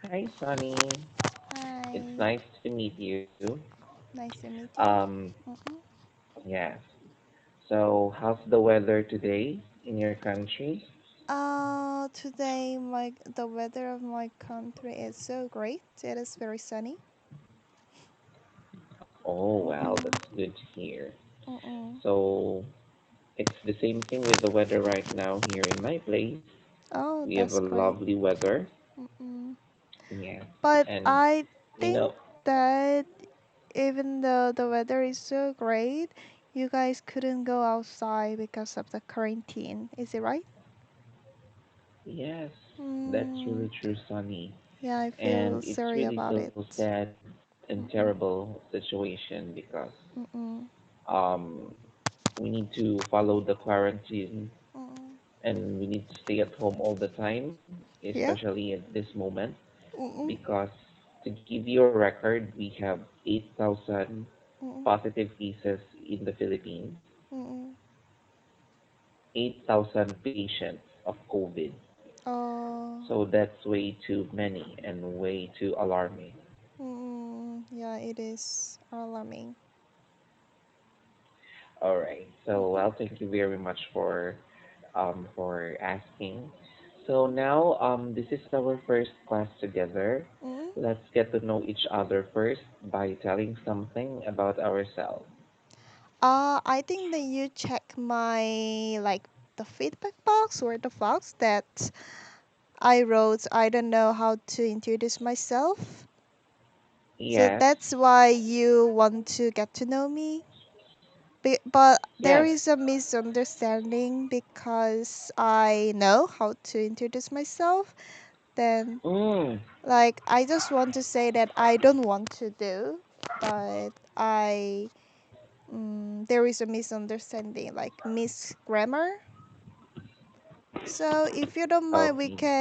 Hi, Sunny. It's Hi, nice to meet you. nice to meet you. Um, Mm-mm. yes. So, how's the weather today in your country? Today the weather of my country is so great. It is very sunny. Oh, well, Mm-mm. that's good to hear. Mm-mm. So, it's the same thing with the weather right now here in my place. Oh, We have a that's great. lovely weather. Mm-mm. Yes. But And, I you know, think that even though the weather is so great, you guys couldn't go outside because of the quarantine. Is it right? yes, that's Mm, really true, Sunny. yeah, I And feel it's sorry really about so it. sad and Mm-mm. terrible situation because Mm-mm. um, we need to follow the quarantine Mm-mm. and we need to stay at home all the time, Yeah. especially at this moment, Mm-mm. because to give you a record, we have 8,000 Mm-mm. positive cases in the Philippines, Mm-mm. 8,000 patients of COVID. Oh, So that's way too many and way too alarming. yeah, it is alarming. All right. So, Mm-mm. well, thank you very much for asking. So now this is our first class together. Mm-mm. Let's get to know each other first by telling something about ourselves. I think that you check my the feedback box or the box that I wrote. I don't know how to introduce myself, so Yes. that's why you want to get to know me. But there Yes. is a misunderstanding because I know how to introduce myself. Then Mm. I just want to say that I don't want to do, but I there is a misunderstanding, like miss grammar. So if you don't mind, Okay.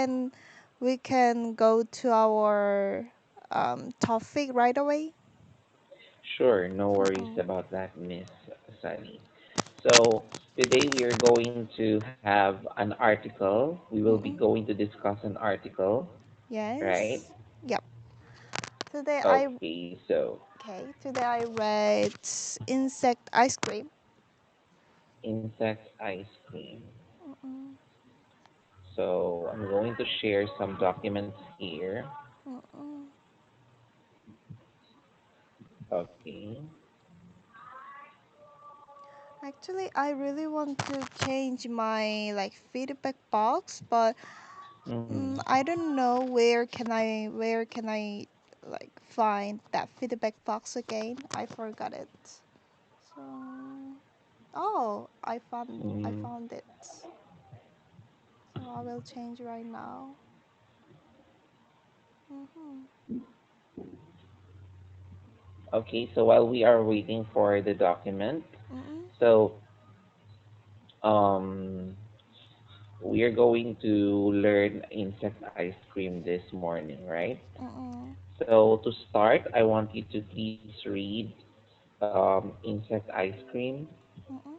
we can go to our topic right away. Sure. No worries Mm-mm. about that, Miss Sunny. So today we are going to have an article. We will be Mm-mm. going to discuss an article, right? Yes. Yep. Today I Okay. So today I read insect ice cream. insect ice cream. Mm-mm. So I'm going to share some documents here. Mm-mm. Okay. Actually, I really want to change my feedback box, but Mm-hmm. I don't know where can I find that feedback box again. I forgot it. So oh, I Mm-hmm. found it. So I will change right now. Mhm. Okay, so while we are waiting for the document, Mhm. so um, we are going to learn insect ice cream this morning, right? Mhm. So to start, I want you to please read insect ice cream. Mhm.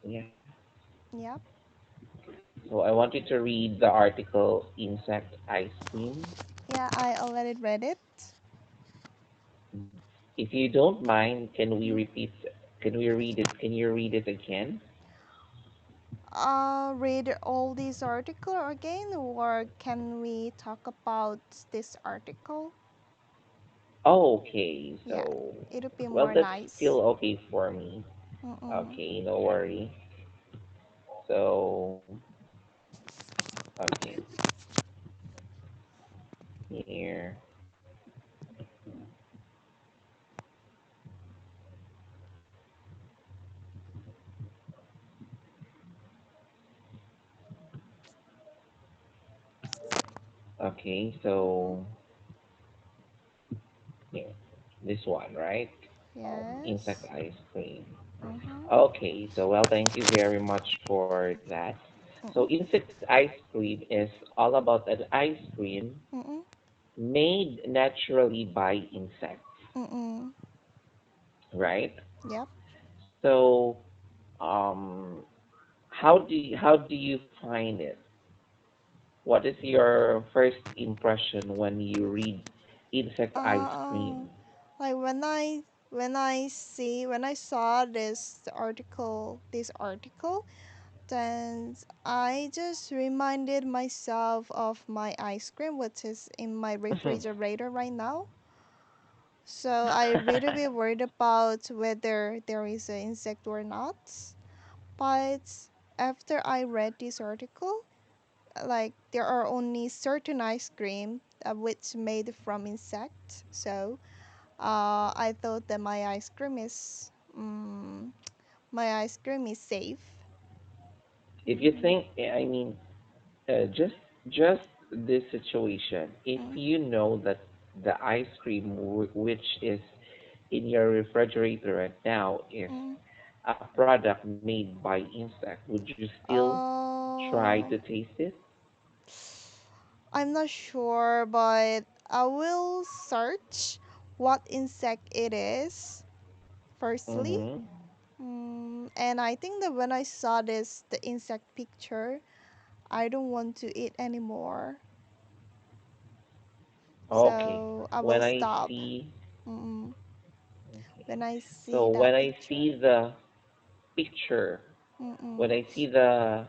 Yeah. Yep. So I want you to read the article insect ice cream. Yeah, I already read it. If you don't mind, can we Mhm. repeat? Can we read it? Can you read it again? Read all this article again, or can we talk about this article? Oh, okay. Yeah, So, it'll be well, more that's nice. still okay for me. Mm-mm. Okay, no worry. So, okay, here. Okay, Mm-mm. so here, this one, right? Insect Yes. ice cream. Mm-hmm. Okay, so well, thank you very much for that. So, Mm-mm. insect ice cream is all about an ice cream Mm-mm. made naturally by insects, Mm-mm. right? Yep. So, um, how do you find it? What is your first impression when you read insect ice Uh, cream? like when I saw this article, then I just reminded myself of my ice cream, which is in my refrigerator right now. So I really be worried about whether there is an insect or not. But after I read this article, like there are only certain ice cream which made from insect. So I thought that my ice cream is safe. If you Mm, think, I mean, just this situation, if mm, you know that the ice cream which is in your refrigerator right now is mm. a product made by insect, would you still try to Uh, taste it? I'm not sure, but I will search what insect it is firstly. Mm-hmm. And I think that when I saw the insect picture, I don't want to eat anymore. Okay. So I will When I stop. see, Mm, okay. when I So see when that I picture. see the picture, when Mm-mm. I see the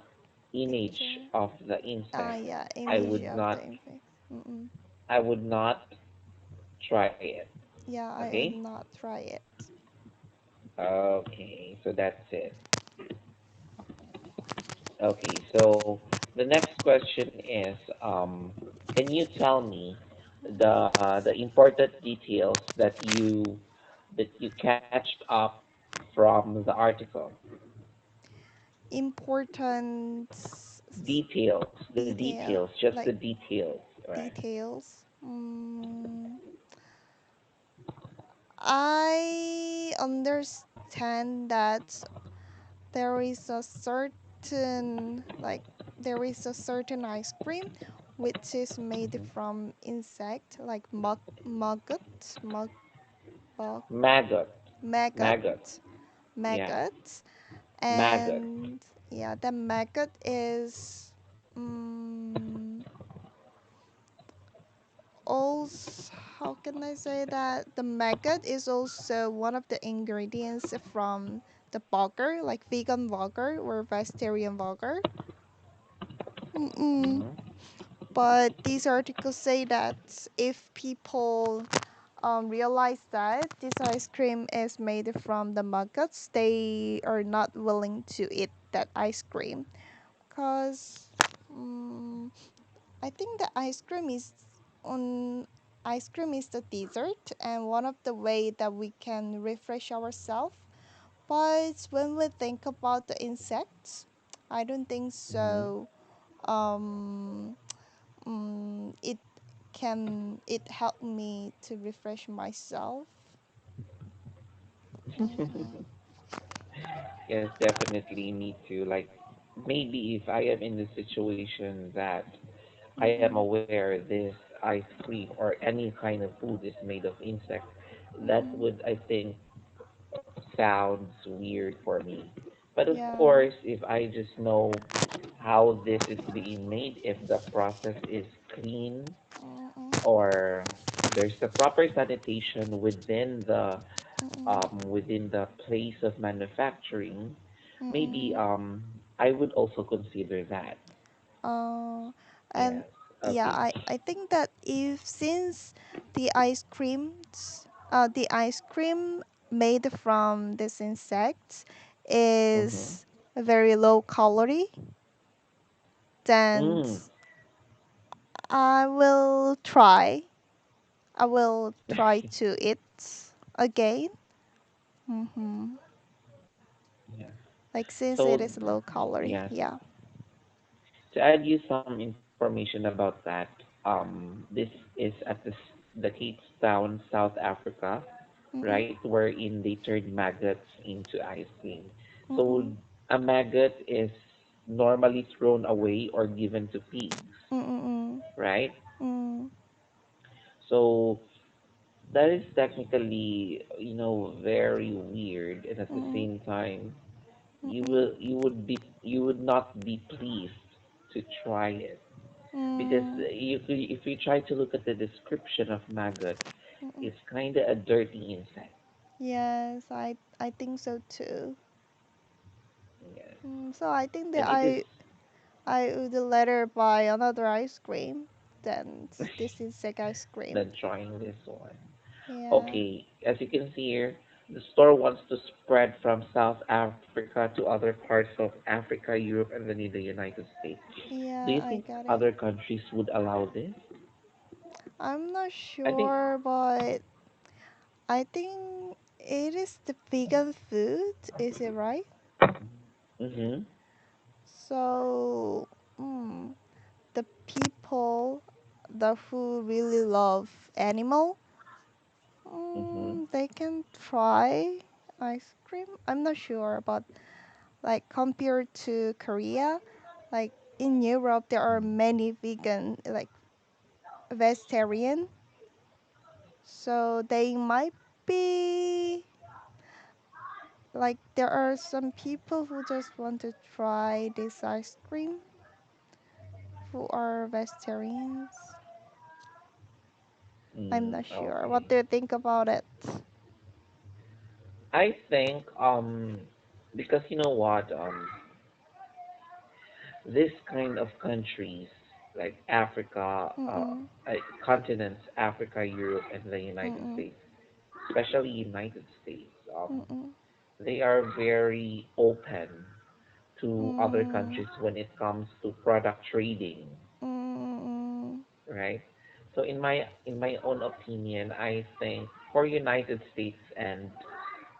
image Picture. of the insect, Yeah, I image would of the not, insect. Mm-mm. I would not try it. Yeah, I Okay? would not try it. Okay, so that's it. Okay, so the next question is, can you tell me the important details that you catched up from the article? Important Details, the detail, details, just the like details, right? details. I understand that there is a certain like there is a certain ice cream which is made Hmm. from insect like bug, Maggot, maggot, maggot, yeah, maggot, maggot. and yeah, the maggot is um, also, how can I say that the maggot is also one of the ingredients from the burger, like vegan burger or vegetarian burger. Mm-mm. Hmm. But these articles say that if people realize that this ice cream is made from the maggots, they are not willing to eat that ice cream because I think the on ice cream is the dessert and one of the way that we can refresh ourselves. But when we think about the insects, I don't think Hmm. so. Um, it it helped me to refresh myself. Mm-mm, Yes, definitely need to. Like, maybe if I am in the situation that I am mm-mm, aware this ice cream or any kind of food is made of insect, that mm-mm. would, I think, sounds weird for me. But of Yeah. course, if I just know how this is being made, if the process is clean Mm-mm, or there's a proper sanitation mm-mm, within the place of manufacturing, maybe mm-mm. I would also consider that. Uh, and Yes. yeah, Okay. I think that if since the ice cream made from this insects Mm-hmm. is very low calorie, then Mm. I will try. I will try to eat again. Mm-hmm. Yeah. Like since it So is low calorie, yes, yeah. to add you some information about that, this is at the Cape Town, South Africa, Mm-mm, right, wherein they turn maggots into ice cream. So mm-mm, a maggot is normally thrown away or given to pigs, mm-mm, right? mm, So that is technically, very weird, and at the mm-mm, same time, mm-mm, you would not be pleased to try it. because Mm, if you try to look at the description of maggot, mm-mm. it's kind of a dirty insect. Yes, I think so too. Yes, So I think that and it is I would rather buy another ice cream than this insect ice cream. than trying this one. Yeah, Okay, as you can see here, the store wants to spread from South Africa to other parts of Africa, Europe, and then in the United States. Do yeah, you I think got it. other countries would allow this? I'm not I think. sure, but I think it is the vegan food. Is it right? Mm-hmm. So, the people the who really love animal, Mm-hmm. they can try ice cream. I'm not sure, but like compared to Korea, like in Europe, there are many vegan, like vegetarian. So they might be like there are some people who just want to try this ice cream who are vegetarians. I'm not sure. Okay. What do you think about it? I think because you know what this kind of countries like Africa, Mm-mm, continents Africa, Europe, and the United mm-mm, States, especially United States, mm-mm, they are very open to other mm, countries when it comes to product trading, mm-mm, right? So in my own opinion, I think for United States, and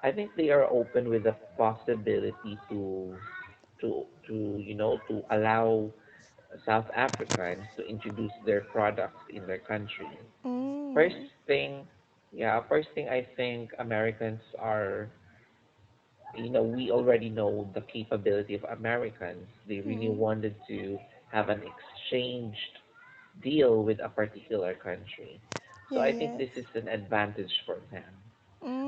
I think they are open with the possibility to to allow South Africans to introduce their products in their country. First mm, thing, yeah, first thing I think Americans are, we already know the capability of Americans. They really mm-mm. wanted to have an exchanged deal with a particular country. So Yeah, I think yes. this is an advantage for them,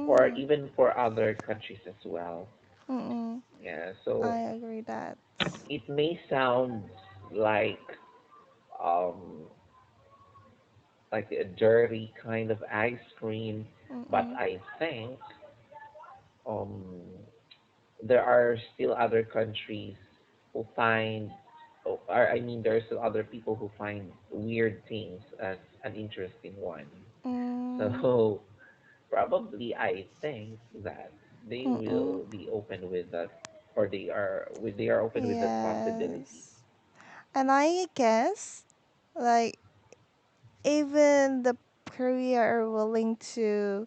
or Mm, even for other countries as well. mm-mm. Yeah, I so agree that. it may sound like um like a dirty kind of ice cream, but Mm-mm, I think um there are still other countries who find, or I mean, there are still other people who find weird things as an interesting one. mm, So probably I think that they mm-mm. will be open with that, or they are open with that possibility. Yes. And I guess, like, even the Korea are willing to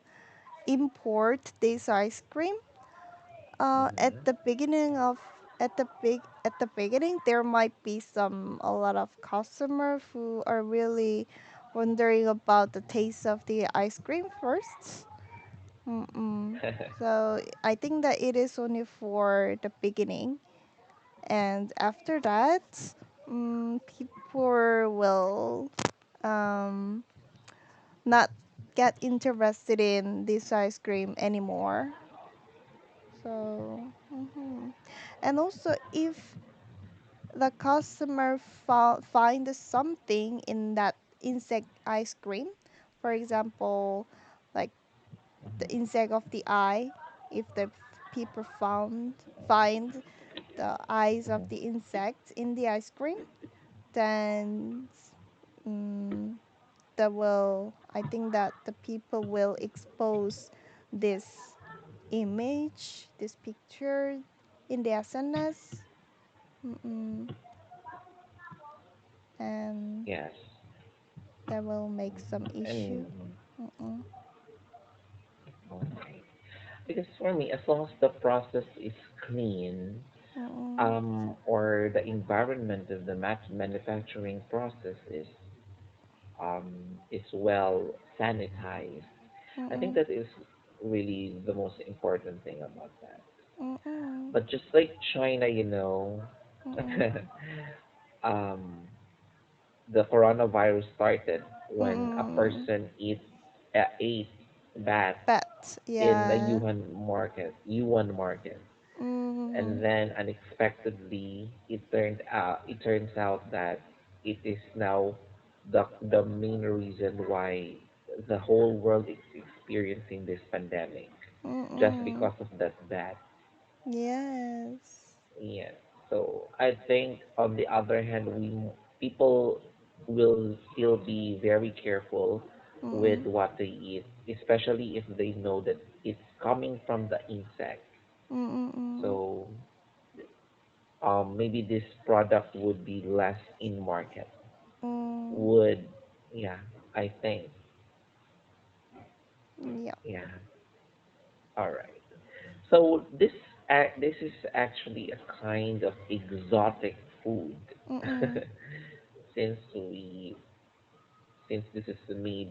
import this ice cream. At Hmm. the beginning of at the beginning, there might be a lot of customers who are really wondering about the taste of the ice cream first. Mm-mm. So I think that it is only for the beginning, and after that, people will um, not get interested in this ice cream anymore. So, and also if the customer find something in that insect ice cream, for example, like the insect of the eye, if the people find the eyes of the insect in the ice cream, then mm, I think that the people will expose this image, this picture in the SNS, mm-mm, and Yes, that will make some and issue. Mm-mm, okay. Because for me, as long as the process is clean, mm-mm, or the environment of the manufacturing process is well sanitized, I think mm-mm, that is really the most important thing about that. mm-mm, But just like China, mm-mm, um, the coronavirus started when a mm-mm. person ate bat But in the yeah, Yuan market, mm-hmm, and then unexpectedly it turns out that it is now the main reason why the whole world is experiencing this pandemic, just Mm-mm. because of that bat. Yes. Yes. So I think on the other hand, people will still be very careful with Mm-mm. what they eat, especially if they know that it's coming from the insect. Mm-mm. So maybe this product would be less in market. Mm. Would, yeah, I think, Yeah. yeah. All right. So this is actually a kind of exotic food. Mm-mm. since we since this is made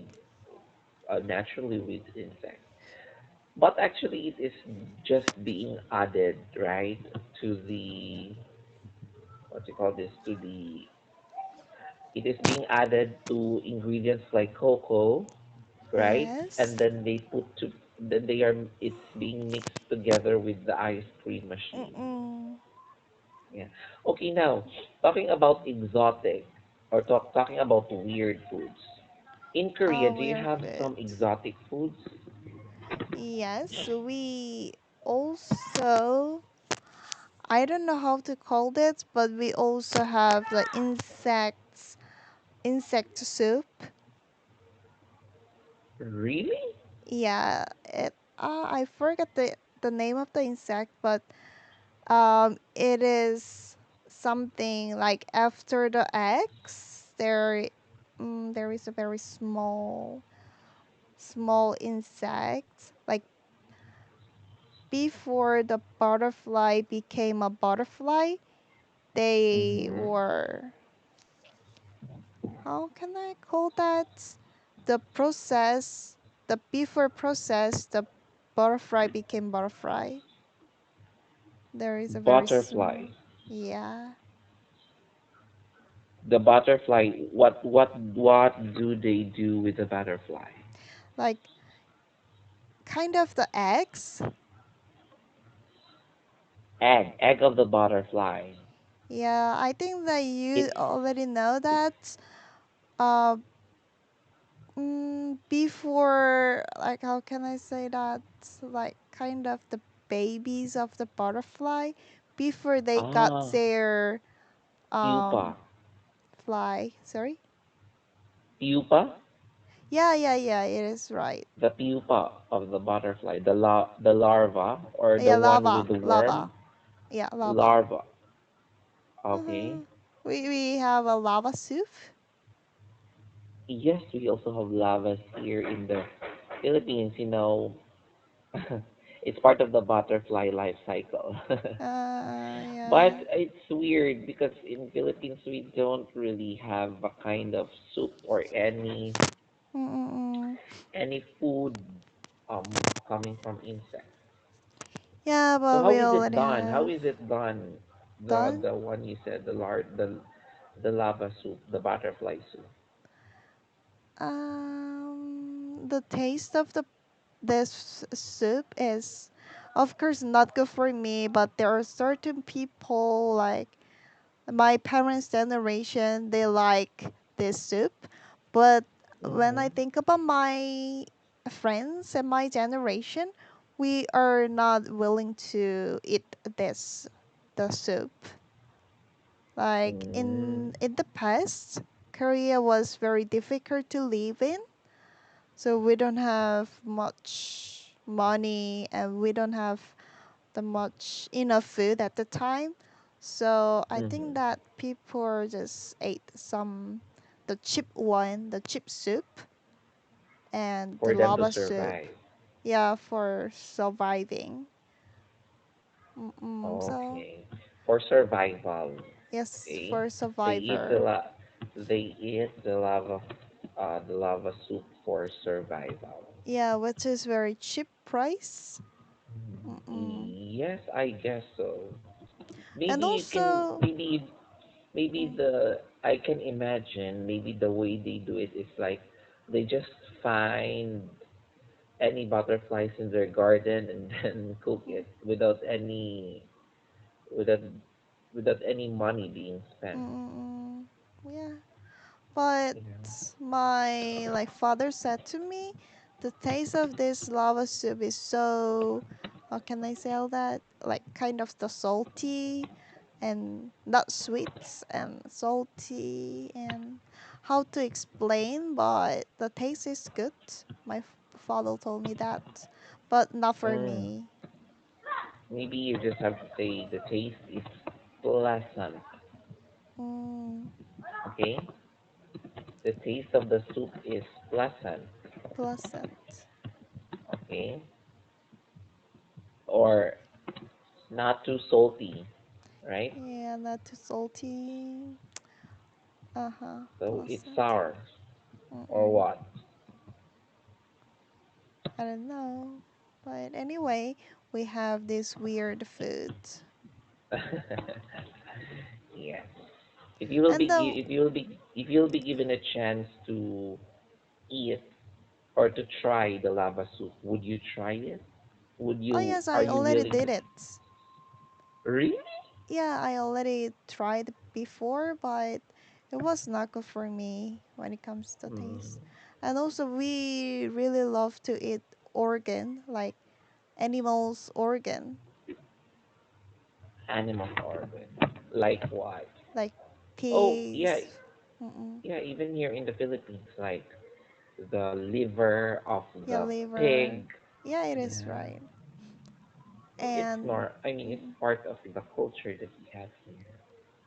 naturally with insects. But actually, it is just being added, right, to the what you call this to the. It is being added to ingredients like cocoa, right, Yes. and then then they are it's being mixed together with the ice cream machine. Mm-mm. Yeah. Okay, now talking about exotic or talking about weird foods. In Korea, do you Weird have some foods. exotic foods? Yes, we also, I don't know how to call it, but we also have the insect soup. Really? Yeah, I forgot the name of the insect, but it is something like after the eggs, there is a very small insect. Like before the butterfly became a butterfly, they Mm-hmm. were, how can I call that? The process, the before process, the butterfly became butterfly. There is a very Butterfly. small, yeah, The butterfly. What do they do with the butterfly? like kind of the eggs. Egg of the butterfly. Yeah, I think that you It's already know that. Uh, before, like, how can I say that? Like, kind of the babies of the butterfly, before they got ah their pupa. um fly. Sorry. Pupa. Yeah. It is right. The pupa of the butterfly. The larva or the Yeah, one with lava, the worm. lava. Yeah, lava. Larva. Okay. Uh-huh. We have a lava soup. Yes, we also have lavas here in the Philippines. It's part of the butterfly life cycle. But Yeah. it's weird because in Philippines we don't really have a kind of soup or Mm-mm-mm. any food coming from insects. Yeah, So but how we is it already done? How have is it done? done. The one you said, the lava soup, the butterfly soup. The taste of this soup is, of course, not good for me, but there are certain people like my parents' generation, they like this soup. But when I Mm-hmm. think about my friends and my generation, we are not willing to eat the soup. Like Mm, in the past, Korea was very difficult to live in, so we don't have much money and we don't have the much enough food at the time. So I think mm-hmm. that people just ate the cheap one, the cheap soup and the For them to lava soup. survive. Yeah, for surviving. So Okay. For survival. yes, Okay. for They eat the survivor. la they eat the lava soup for survival. Yeah, which is very cheap price. Mm-mm. Yes, I guess so. And Maybe you can also, maybe mm, the I can imagine maybe the way they do it is like they just find any butterflies in their garden and then cook mm, it without without any money being spent. mm, mm. Yeah, but You know. my like father said to me, the taste of this lava soup is so, how can I say all that? Like kind of the salty and not sweet and salty and how to explain, but the taste is good. My father told me that, but not for Mm, me. maybe you just have to say the taste is pleasant. Mm, Okay, the taste of the soup is pleasant. pleasant. Okay, or not too salty, right? Yeah, not too salty. Uh-huh, So it's pleasant. sour or Mm-mm. what? I don't know. But anyway, we have this weird food. Yes. If you will And be the if you'll be given a chance to eat or to try the lava soup, would you try it? Would oh you? yes, Are I you already willing did to? it. Really? Yeah, I already tried before, but it was not good for me when it comes to taste. Mm, And also we really love to eat organ, like animals organ, animal organ. Like what? like Oh, yeah, pigs. Mm-mm. yeah. Even here in the Philippines, like the liver of Yeah, the liver. pig. Yeah, it is Yeah. right. It's And not. I mean, it's mm, part of the culture that we have here.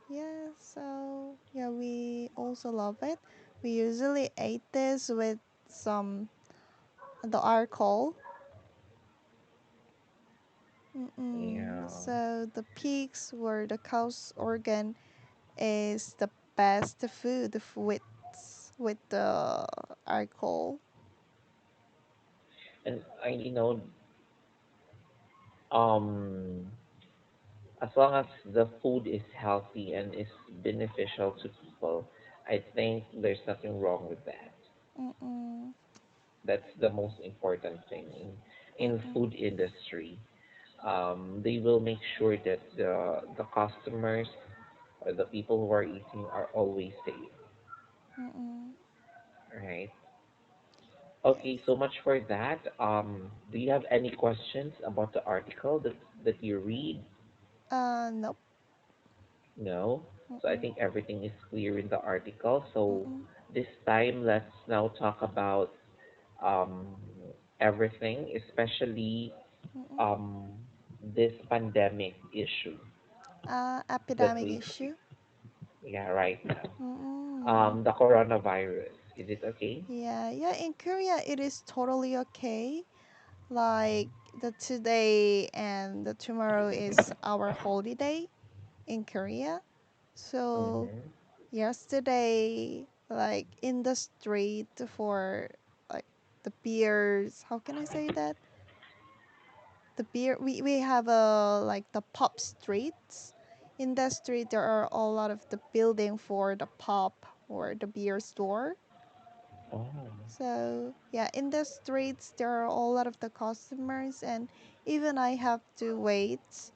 yeah, so yeah, we also love it. We usually ate this with some the alcohol. Mm-mm. Yeah. So the pigs or the cow's organ is the best food with the alcohol. And um, as long as the food is healthy and is beneficial to people, I think there's nothing wrong with that. Mm-mm. That's the most important thing in Mm-mm. food industry. They will make sure that the customers or the people who are eating are always safe, Mm-mm. right? Yes. Okay, so much for that. Do you have any questions about the article that you read? Nope. No. So I Mm-mm. think everything is clear in the article. So Mm-mm. this time, let's now talk about um, everything, especially Mm-mm. um, this pandemic issue that Epidemic we, issue. yeah, right now. Mm-mm. The coronavirus. Is it okay? Yeah, yeah. In Korea, it is totally okay. Like the today and the tomorrow is our holiday in Korea. So Mm-hmm. yesterday, like in the street for like the beers, how can I say that? The beer we have a like the pub streets. In that street there are a lot of the building for the pub or the beer store. Oh. So yeah, in the streets there are a lot of the customers, and even I have to wait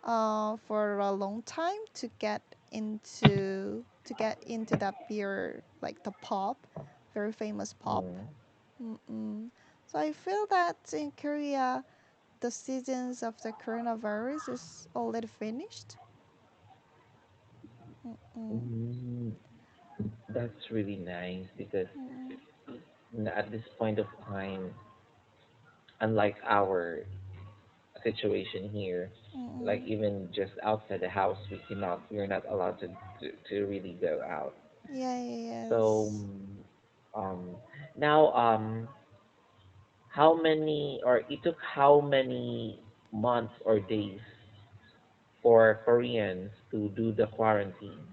for a long time to get into that beer like the pub, very famous pub. Mm. Mm-mm. So I feel that in Korea the seasons of the coronavirus is already finished. Mm-mm. Mm. That's really nice because Mm-mm. at this point of time, unlike our situation here, like Mm-mm. even just outside the house, we're not allowed to really go out. Yeah, So yes. um, now how many or it took how many months or days for Koreans to do the quarantine?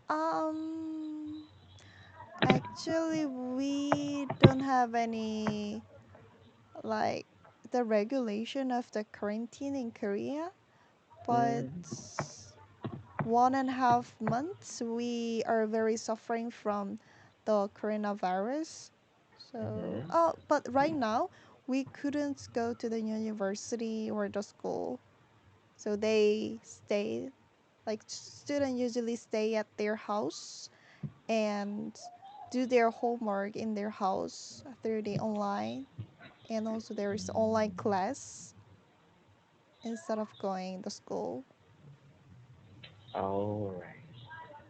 Um, Actually, we don't have any like the regulation of the quarantine in Korea, but Mm, 1.5 months we are very suffering from the coronavirus. So, mm-hmm. oh, but right now we couldn't go to the university or the school, so they stayed. Like students usually stay at their house and do their homework in their house through the online, and also there is online class instead of going to school. All right.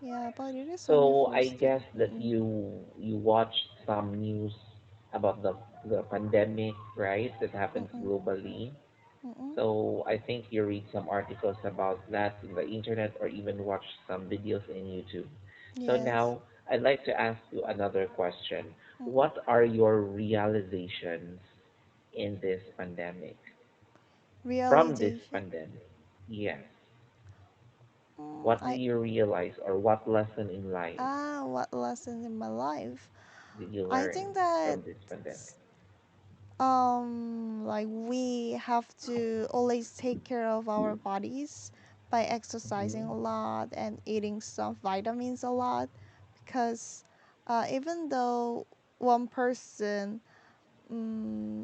Yeah, but it is only So for I student. guess that you watched some news about the pandemic, right? That happens Mm-mm, globally. mm-mm. So I think you read some articles about that in the internet or even watch some videos in YouTube. So Yes. now I'd like to ask you another question. Mm-mm. What are your realizations in this pandemic? From this Realization. pandemic? Yes. Mm, What do I you realize or what lesson in life what lessons in my life? did you I learn think that from this pandemic? like we have to always take care of our bodies by exercising a Hmm. lot and eating some vitamins a lot, because even though one person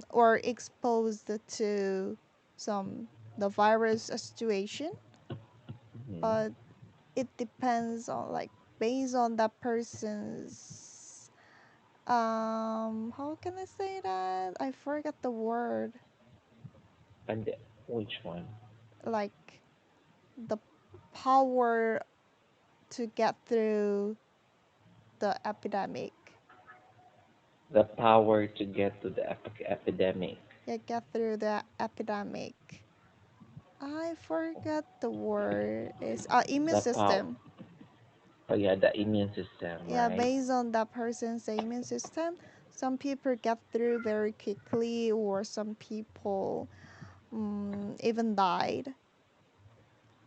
or exposed to some the virus situation, Hmm. but it depends on like based on that person's how can I say that? I forgot the word. And which one? Like the power to get through the epidemic. The power to get to the epidemic. Yeah, get through the epidemic. I forgot the word. Is immune The power. system. Oh yeah, the immune system, Yeah, right? based on that person's immune system, some people get through very quickly, or some people even died.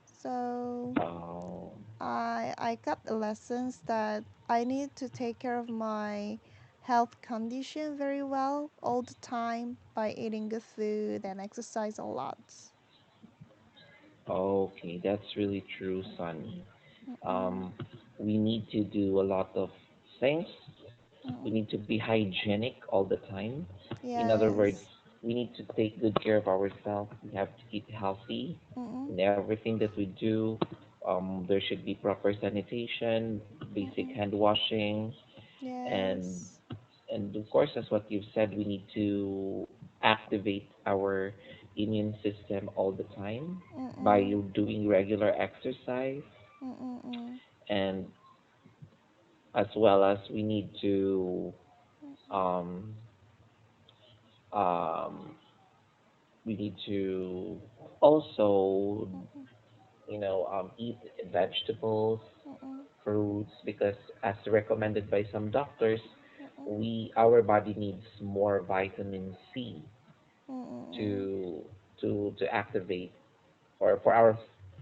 So Oh, I got the lessons that I need to take care of my health condition very well all the time by eating good food and exercise a lot. okay, that's really true, Sunny. Mm-mm, Um, we need to do a lot of things. We mm-mm. need to be hygienic all the time. In other words, Yes. we need to take good care of ourselves. We have to eat healthy Mm-mm, in everything that we do. There should be proper sanitation, basic mm-mm. hand washing, and Yes. and of course, as what you've said, we need to activate our immune system all the time by Mm-mm, doing regular exercise, mm-mm, and as well as we need to mm-mm, um, um, we need to also mm-mm, eat vegetables, mm-mm, fruits, because as recommended by some doctors, mm-mm, our body needs more vitamin C mm-mm, to to activate, or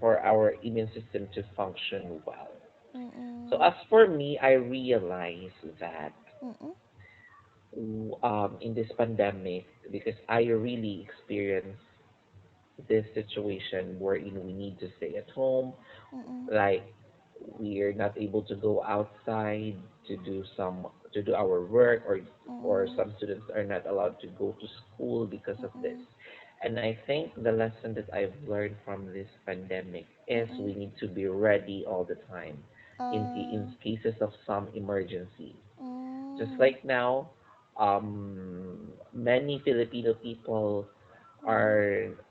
for our immune system to function well. So mm-mm, as for me, I realize that mm-mm, in this pandemic, because I really experienced this situation wherein we need to stay at home, mm-mm, like we're not able to go outside to do our work, or mm-mm, some students are not allowed to go to school because of this. mm-mm, And I think the lesson that I've learned from this pandemic is mm-mm. we need to be ready all the time in Uh, cases of some emergency. Just mm, like now, many Filipino people mm,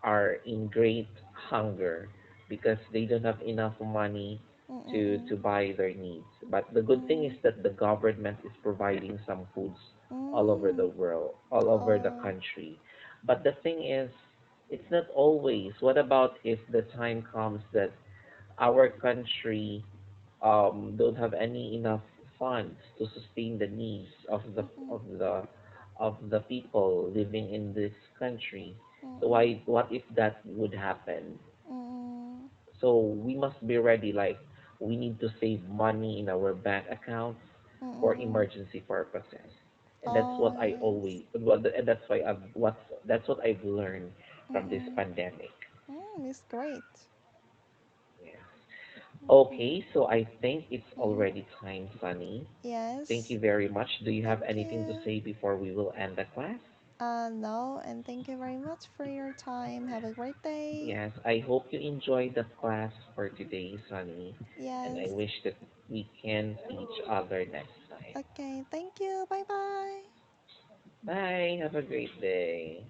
are in great hunger because they don't have enough money mm, to mm, buy their needs. But the good thing is mm, that the government is providing some foods all over the mm. world, all over the Oh, country. But the thing is, it's not always. What about if the time comes that our country don't have any enough funds to sustain the needs mm, of the people living in this country? So mm, why what if that would happen? mm, So we must be ready. Like we need to save money in our bank accounts for mm. emergency purposes, and that's Oh, what I yes. always. And that's what I've learned from this Mm, pandemic. it's great. Yeah. Mm, Okay, so I think it's mm. already time, Sunny. Thank Yes. you very much. Do you have Thank anything to you. say before we will end the class? No, and thank you very much for your time. Have a great day. Yes, I hope you enjoyed the class for today, Sunny, and I Yes. wish that we can see each other next time. Okay, thank you. Bye bye. Bye. Have a great day.